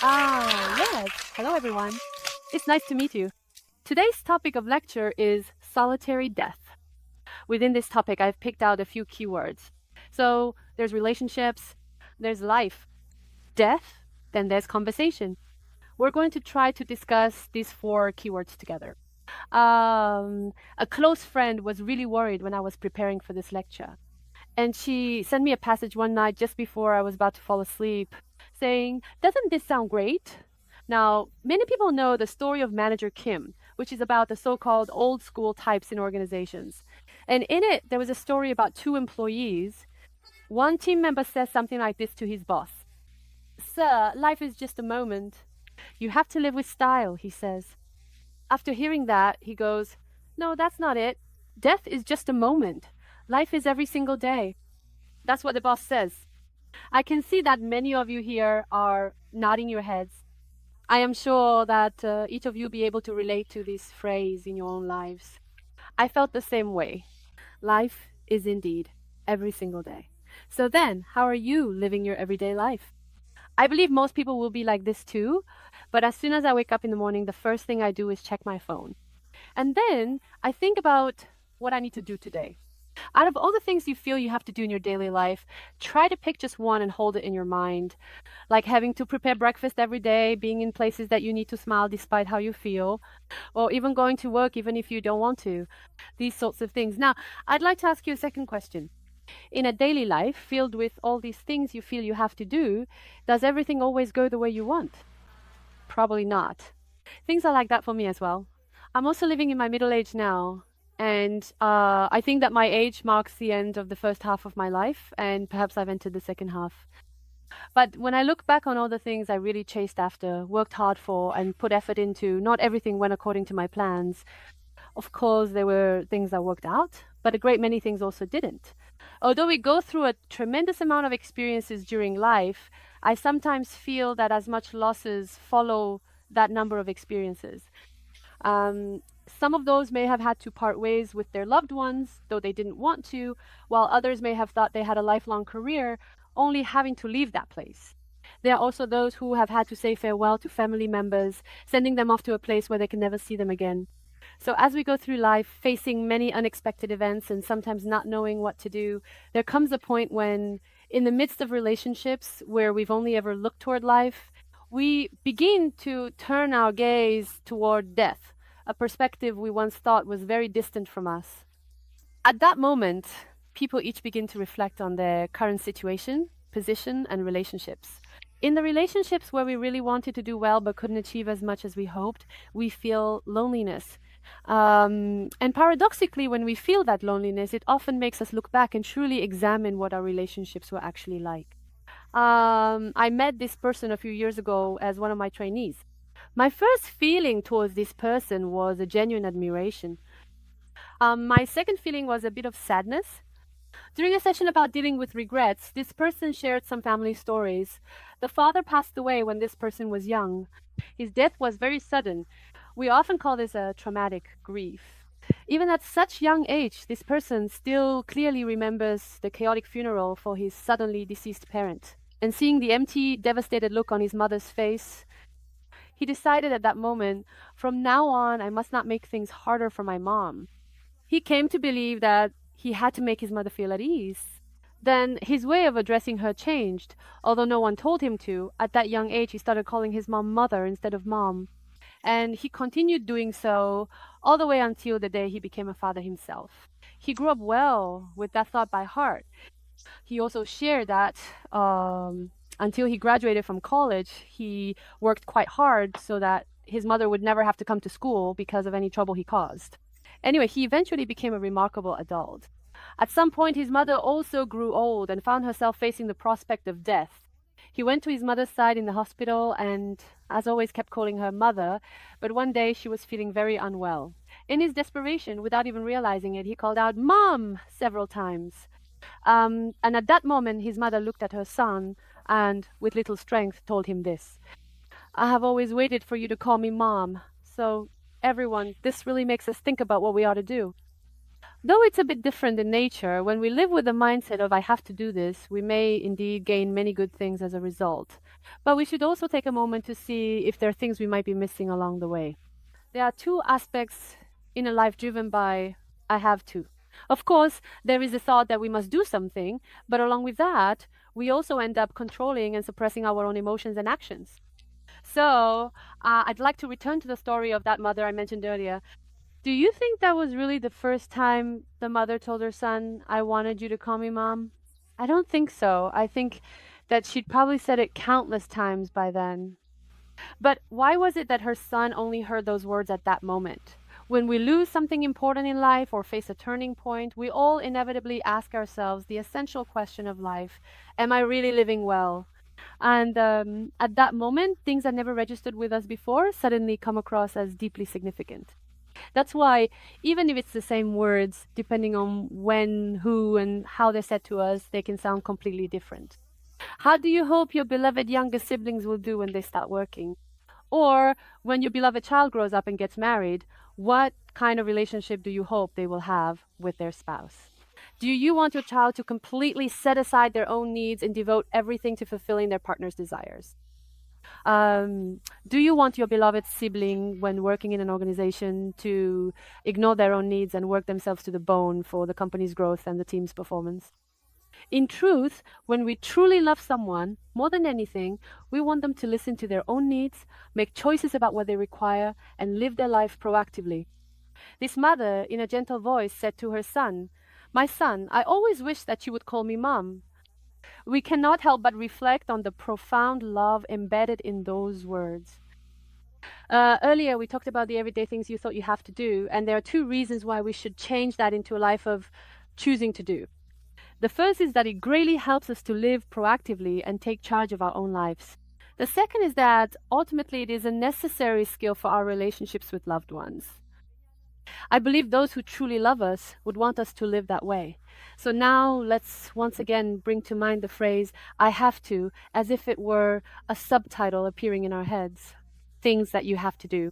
Yes. Hello, everyone. It's nice to meet you. Today's topic of lecture is solitary death. Within this topic, I've picked out a few keywords. So there's relationships, there's life, death, then there's conversation. We're going to try to discuss these four keywords together. A close friend was really worried when I was preparing for this lecture. And she sent me a passage one night just before I was about to fall asleep, saying, "Doesn't this sound great?" Now, many people know the story of Manager Kim, which is about the so-called old school types in organizations. And in it, there was a story about two employees. One team member says something like this to his boss. "Sir, life is just a moment. You have to live with style," he says. After hearing that, he goes, "No, that's not it. Death is just a moment. Life is every single day." That's what the boss says. I can see that many of you here are nodding your heads. I am sure that each of you be able to relate to this phrase in your own lives. I felt the same way. Life is indeed every single day. So then, how are you living your everyday life? I believe most people will be like this too, but as soon as I wake up in the morning, the first thing I do is check my phone. And then I think about what I need to do today. Out of all the things you feel you have to do in your daily life, try to pick just one and hold it in your mind. Like having to prepare breakfast every day, being in places that you need to smile despite how you feel, or even going to work even if you don't want to. These sorts of things. Now, I'd like to ask you a second question. In a daily life filled with all these things you feel you have to do, does everything always go the way you want? Probably not. Things are like that for me as well. I'm also living in my middle age now. And I think that my age marks the end of the first half of my life, and perhaps I've entered the second half. But when I look back on all the things I really chased after, worked hard for, and put effort into, not everything went according to my plans. Of course, there were things that worked out, but a great many things also didn't. Although we go through a tremendous amount of experiences during life, I sometimes feel that as much losses follow that number of experiences. Some of those may have had to part ways with their loved ones, though they didn't want to, while others may have thought they had a lifelong career, only having to leave that place. There are also those who have had to say farewell to family members, sending them off to a place where they can never see them again. So as we go through life, facing many unexpected events and sometimes not knowing what to do, there comes a point when, in the midst of relationships where we've only ever looked toward life, we begin to turn our gaze toward death, a perspective we once thought was very distant from us. At that moment, people each begin to reflect on their current situation, position, and relationships. In the relationships where we really wanted to do well but couldn't achieve as much as we hoped, we feel loneliness. And paradoxically, when we feel that loneliness, it often makes us look back and truly examine what our relationships were actually like. I met this person a few years ago as one of my trainees. My first feeling towards this person was a genuine admiration. My second feeling was a bit of sadness. During a session about dealing with regrets, this person shared some family stories. The father passed away when this person was young. His death was very sudden. We often call this a traumatic grief. Even at such young age, this person still clearly remembers the chaotic funeral for his suddenly deceased parent. And seeing the empty, devastated look on his mother's face, he decided at that moment, from now on, I must not make things harder for my mom. He came to believe that he had to make his mother feel at ease. Then his way of addressing her changed. Although no one told him to, at that young age he started calling his mom mother instead of mom. And he continued doing so all the way until the day he became a father himself. He grew up well with that thought by heart. He also shared that until he graduated from college, he worked quite hard so that his mother would never have to come to school because of any trouble he caused. Anyway, he eventually became a remarkable adult. At some point, his mother also grew old and found herself facing the prospect of death. He went to his mother's side in the hospital and, as always, kept calling her mother, but one day she was feeling very unwell. In his desperation, without even realizing it, he called out, "Mom!" several times. And at that moment, his mother looked at her son and, with little strength, told him this: "I have always waited for you to call me Mom." So, everyone, this really makes us think about what we ought to do. Though it's a bit different in nature, when we live with the mindset of "I have to do this," we may indeed gain many good things as a result. But we should also take a moment to see if there are things we might be missing along the way. There are two aspects in a life driven by I have to. Of course, there is the thought that we must do something, but along with that, we also end up controlling and suppressing our own emotions and actions. So, I'd like to return to the story of that mother I mentioned earlier. Do you think that was really the first time the mother told her son, I wanted you to call me mom? I don't think so. I think that she'd probably said it countless times by then. But why was it that her son only heard those words at that moment? When we lose something important in life or face a turning point, we all inevitably ask ourselves the essential question of life: am I really living well? And at that moment, things that never registered with us before suddenly come across as deeply significant. That's why, even if it's the same words, depending on when, who, and how they're said to us, they can sound completely different. How do you hope your beloved younger siblings will do when they start working? Or when your beloved child grows up and gets married, what kind of relationship do you hope they will have with their spouse? Do you want your child to completely set aside their own needs and devote everything to fulfilling their partner's desires? Do you want your beloved sibling, when working in an organization, to ignore their own needs and work themselves to the bone for the company's growth and the team's performance? In truth, when we truly love someone, more than anything, we want them to listen to their own needs, make choices about what they require, and live their life proactively. This mother, in a gentle voice, said to her son, My son, I always wish that you would call me mom. We cannot help but reflect on the profound love embedded in those words. Earlier, we talked about the everyday things you thought you have to do, and there are two reasons why we should change that into a life of choosing to do. The first is that it greatly helps us to live proactively and take charge of our own lives. The second is that ultimately it is a necessary skill for our relationships with loved ones. I believe those who truly love us would want us to live that way. So now let's once again bring to mind the phrase, I have to, as if it were a subtitle appearing in our heads. Things that you have to do.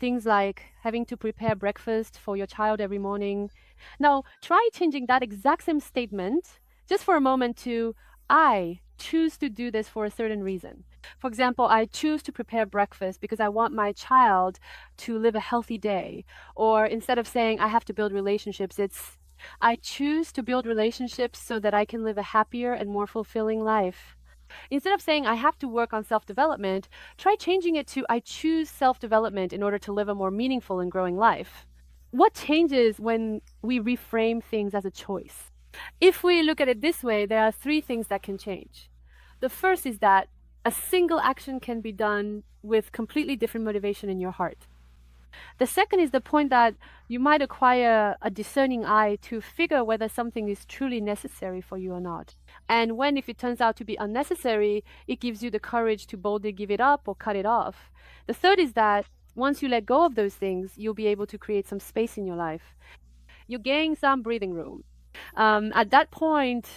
Things like having to prepare breakfast for your child every morning. Now, try changing that exact same statement just for a moment to, I choose to do this for a certain reason. For example, I choose to prepare breakfast because I want my child to live a healthy day. Or instead of saying I have to build relationships, it's I choose to build relationships so that I can live a happier and more fulfilling life. Instead of saying I have to work on self-development, try changing it to I choose self-development in order to live a more meaningful and growing life. What changes when we reframe things as a choice? If we look at it this way, there are three things that can change. The first is that a single action can be done with completely different motivation in your heart. The second is the point that you might acquire a discerning eye to figure whether something is truly necessary for you or not. And when, if it turns out to be unnecessary, it gives you the courage to boldly give it up or cut it off. The third is that once you let go of those things, you'll be able to create some space in your life. You gain some breathing room. At that point,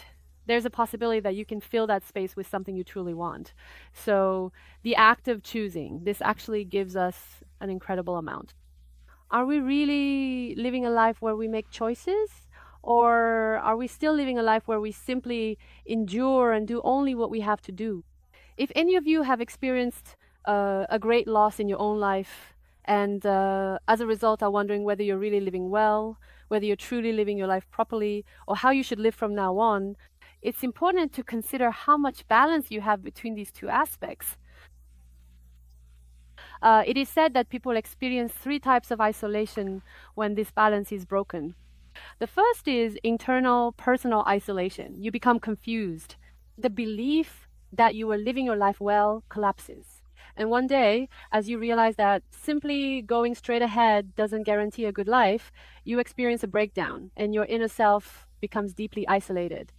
there's a possibility that you can fill that space with something you truly want. So the act of choosing, this actually gives us an incredible amount. Are we really living a life where we make choices? Or are we still living a life where we simply endure and do only what we have to do? If any of you have experienced a great loss in your own life, and as a result are wondering whether you're really living well, whether you're truly living your life properly, or how you should live from now on, it's important to consider how much balance you have between these two aspects. It is said that people experience three types of isolation when this balance is broken. The first is internal personal isolation. You become confused. The belief that you are living your life well collapses. And one day, as you realize that simply going straight ahead doesn't guarantee a good life, you experience a breakdown and your inner self becomes deeply isolated.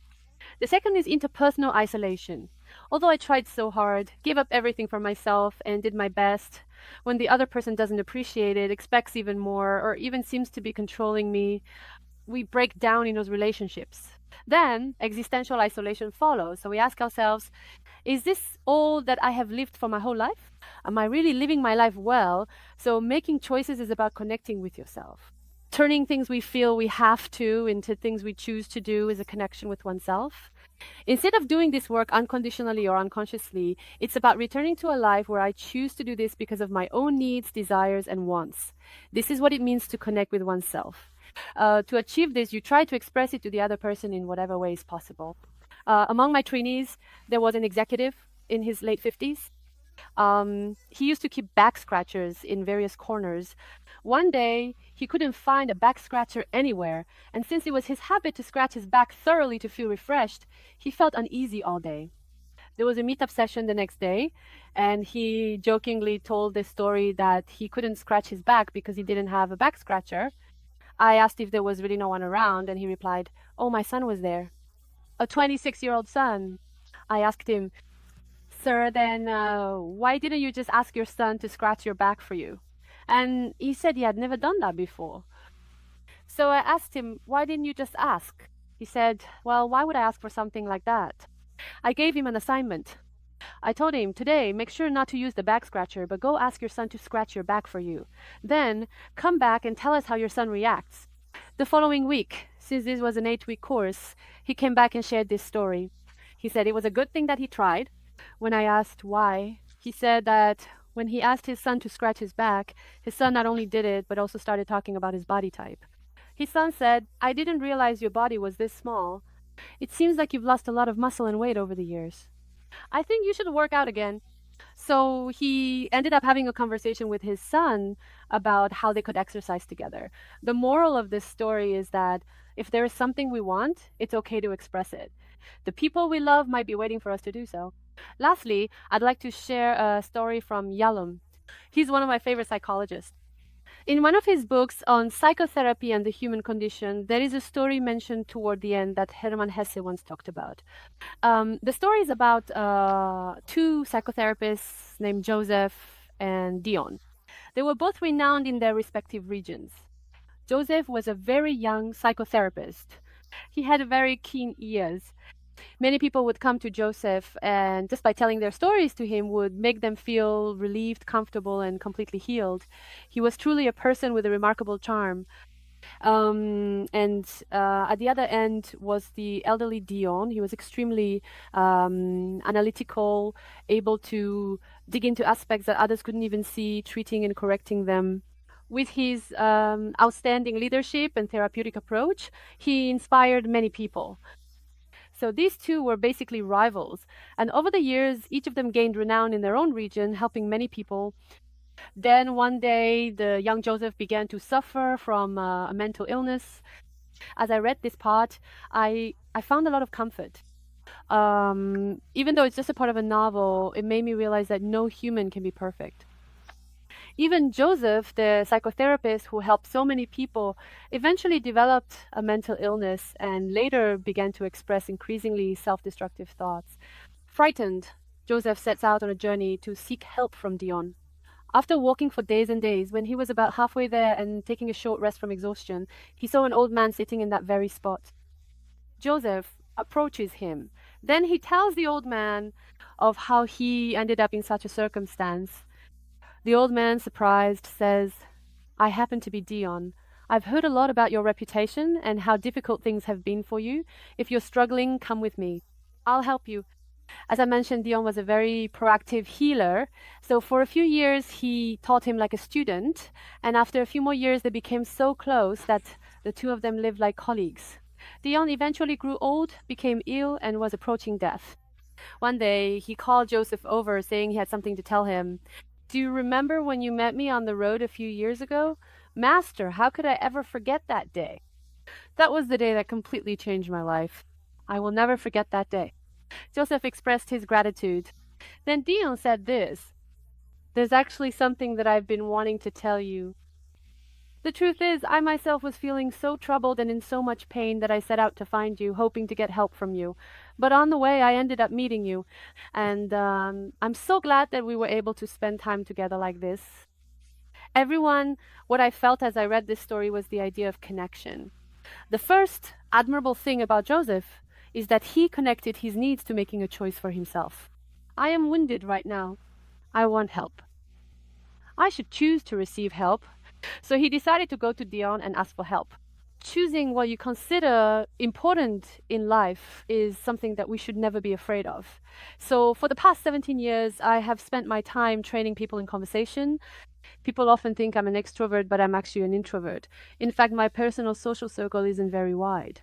The second is interpersonal isolation. Although I tried so hard, gave up everything for myself, and did my best, when the other person doesn't appreciate it, expects even more, or even seems to be controlling me, we break down in those relationships. Then existential isolation follows. So we ask ourselves, is this all that I have lived for my whole life? Am I really living my life well? So making choices is about connecting with yourself. Turning things we feel we have to into things we choose to do is a connection with oneself. Instead of doing this work unconditionally or unconsciously, it's about returning to a life where I choose to do this because of my own needs, desires, and wants. This is what it means to connect with oneself. To achieve this, you try to express it to the other person in whatever way is possible. Among my trainees, there was an executive in his late 50s. He used to keep back scratchers in various corners. One day, he couldn't find a back scratcher anywhere, and since it was his habit to scratch his back thoroughly to feel refreshed, he felt uneasy all day. There was a meetup session the next day, and he jokingly told this story that he couldn't scratch his back because he didn't have a back scratcher. I asked if there was really no one around, and he replied, "Oh, my son was there." A 26-year-old son. I asked him, "Sir, then why didn't you just ask your son to scratch your back for you?" And he said he had never done that before. So I asked him, "Why didn't you just ask?" He said, "Well, why would I ask for something like that?" I gave him an assignment. I told him, "Today, make sure not to use the back scratcher, but go ask your son to scratch your back for you. Then come back and tell us how your son reacts." The following week, since this was an 8-week course, he came back and shared this story. He said it was a good thing that he tried. When I asked why, he said that when he asked his son to scratch his back, his son not only did it, but also started talking about his body type. His son said, "I didn't realize your body was this small. It seems like you've lost a lot of muscle and weight over the years. I think you should work out again." So he ended up having a conversation with his son about how they could exercise together. The moral of this story is that if there is something we want, it's okay to express it. The people we love might be waiting for us to do so. Lastly, I'd like to share a story from Yalom. He's one of my favorite psychologists. In one of his books on psychotherapy and the human condition, there is a story mentioned toward the end that Hermann Hesse once talked about. The story is about two psychotherapists named Joseph and Dion. They were both renowned in their respective regions. Joseph was a very young psychotherapist. He had very keen ears. Many people would come to Joseph and just by telling their stories to him would make them feel relieved, comfortable, and completely healed. He was truly a person with a remarkable charm. At the other end was the elderly Dion. He was extremely analytical, able to dig into aspects that others couldn't even see, treating and correcting them. With his outstanding leadership and therapeutic approach, he inspired many people. So these two were basically rivals. And over the years, each of them gained renown in their own region, helping many people. Then one day, the young Joseph began to suffer from a mental illness. As I read this part, I found a lot of comfort. Even though it's just a part of a novel, it made me realize that no human can be perfect. Even Joseph, the psychotherapist who helped so many people, eventually developed a mental illness and later began to express increasingly self-destructive thoughts. Frightened, Joseph sets out on a journey to seek help from Dion. After walking for days and days, when he was about halfway there and taking a short rest from exhaustion, he saw an old man sitting in that very spot. Joseph approaches him. Then he tells the old man of how he ended up in such a circumstance. The old man, surprised, says, "I happen to be Dion. I've heard a lot about your reputation and how difficult things have been for you. If you're struggling, come with me. I'll help you." As I mentioned, Dion was a very proactive healer. So for a few years, he taught him like a student. And after a few more years, they became so close that the two of them lived like colleagues. Dion eventually grew old, became ill, and was approaching death. One day, he called Joseph over, saying he had something to tell him. "Do you remember when you met me on the road a few years ago? Master, how could I ever forget that day?" That was the day that completely changed my life. I will never forget that day. Joseph expressed his gratitude. Then Dion said this, "There's actually something that I've been wanting to tell you. The truth is, I myself was feeling so troubled and in so much pain that I set out to find you, hoping to get help from you. But on the way, I ended up meeting you. And I'm so glad that we were able to spend time together like this." Everyone, what I felt as I read this story was the idea of connection. The first admirable thing about Joseph is that he connected his needs to making a choice for himself. I am wounded right now. I want help. I should choose to receive help. So he decided to go to Dion and ask for help. Choosing what you consider important in life is something that we should never be afraid of. So, for the past 17 years, I have spent my time training people in conversation. People often think I'm an extrovert, but I'm actually an introvert. In fact, my personal social circle isn't very wide.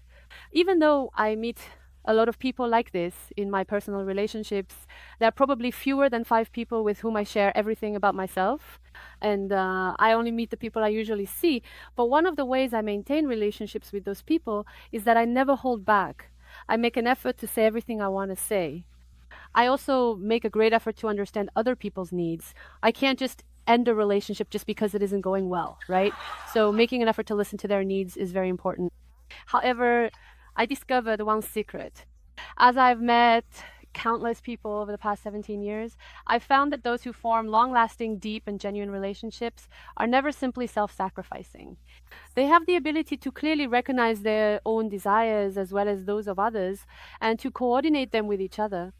Even though I meet a lot of people like this in my personal relationships, there are probably fewer than 5 people with whom I share everything about myself. And I only meet the people I usually see. But one of the ways I maintain relationships with those people is that I never hold back. I make an effort to say everything I want to say. I also make a great effort to understand other people's needs. I can't just end a relationship just because it isn't going well, right? So making an effort to listen to their needs is very important. However, I discovered one secret. As I've met countless people over the past 17 years, I've found that those who form long-lasting, deep, and genuine relationships are never simply self-sacrificing. They have the ability to clearly recognize their own desires as well as those of others and to coordinate them with each other.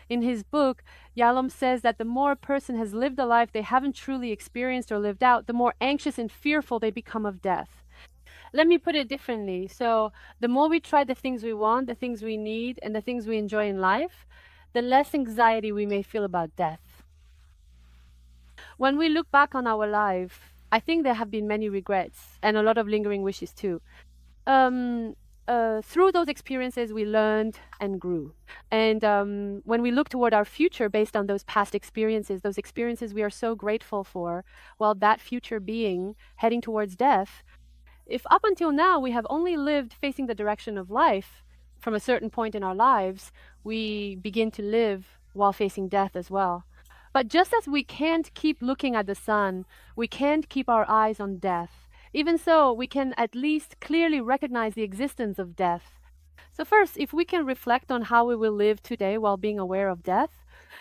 In his book, Yalom says that the more a person has lived a life they haven't truly experienced or lived out, the more anxious and fearful they become of death. Let me put it differently. So, the more we try the things we want, the things we need, and the things we enjoy in life, the less anxiety we may feel about death. When we look back on our life, I think there have been many regrets and a lot of lingering wishes too. Um, through those experiences, we learned and grew. And when we look toward our future based on those past experiences, those experiences we are so grateful for, well, that future being heading towards death, if up until now we have only lived facing the direction of life, from a certain point in our lives, we begin to live while facing death as well. But just as we can't keep looking at the sun, we can't keep our eyes on death. Even so, we can at least clearly recognize the existence of death. So, first, if we can reflect on how we will live today while being aware of death,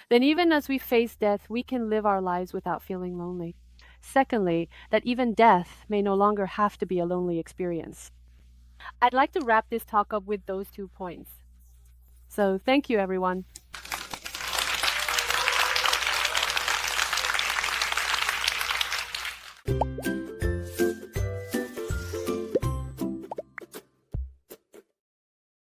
then even as we face death, we can live our lives without feeling lonely. Secondly, that even death may no longer have to be a lonely experience. I'd like to wrap this talk up with those 2 points. So, thank you, everyone.